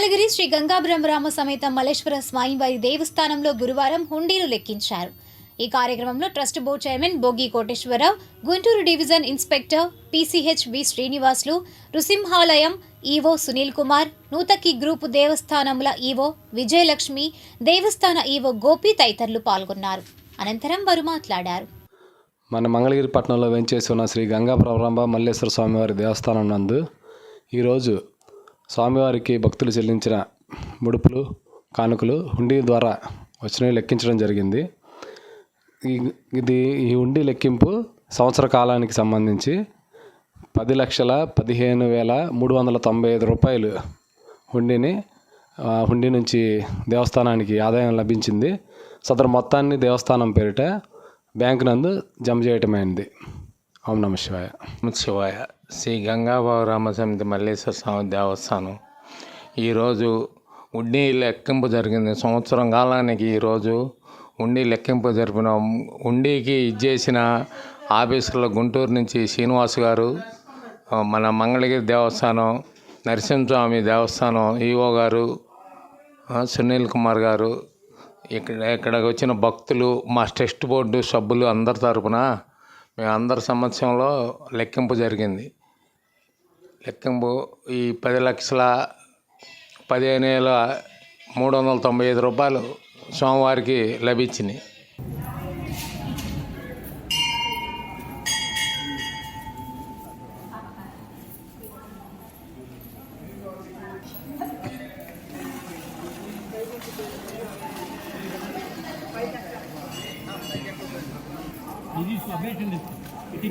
మంగళగిరి శ్రీ గంగా బ్రహ్మరామ సమేత మల్లేశ్వర స్వామివారి దేవస్థానంలో గురువారం హుండీలు లెక్కించారు. ఈ కార్యక్రమంలో trust board chairman Bogi Koteswararao, Guntur division inspector PCH V Srinivasulu, Nrusimhalayam EO Sunil Kumar, Nuthakki group దేవస్థానముల ఈవో విజయలక్ష్మి, దేవస్థాన ఈవో గోపి తదితరులు పాల్గొన్నారు. అనంతరం వారు మాట్లాడారు. మన మంగళగిరి పట్టణంలో వెంచేసి ఉన్న శ్రీ గంగా బ్రహ్మరామ మల్లేశ్వర స్వామివారి దేవస్థానం నందు ఈరోజు స్వామివారికి భక్తులు చెల్లించిన ముడుపులు, కానుకలు హుండీ ద్వారా వచ్చినవి లెక్కించడం జరిగింది. ఈ హుండీ లెక్కింపు సంవత్సర కాలానికి సంబంధించి 10,15,395 రూపాయలు హుండీ నుంచి దేవస్థానానికి ఆదాయం లభించింది. సదరు మొత్తాన్ని దేవస్థానం పేరిట బ్యాంకు నందు జమ చేయటమైంది. ఓం నమ శివాయ. శివాయ. శ్రీ గంగా బ్రహ్మరామ సమితి మల్లేశ్వర స్వామి దేవస్థానం ఈరోజు హుండీ లెక్కింపు జరిగింది. సంవత్సరం కాలానికి ఈరోజు హుండీ లెక్కింపు జరిపిన హుండీకి ఇచ్చేసిన ఆఫీసులో గుంటూరు నుంచి శ్రీనివాస్ గారు, మన మంగళగిరి దేవస్థానం, నరసింహస్వామి దేవస్థానం ఈవో గారు, సునీల్ కుమార్ గారు, ఇక్కడికి వచ్చిన భక్తులు, మా ట్రస్ట్ బోర్డు సభ్యులు అందరి తరపున మేమందరి సమక్షంలో లెక్కింపు జరిగింది. లెక్కింపు ఈ 10,15,395 రూపాయలు సోమవారికి లభించినాయి. ఇది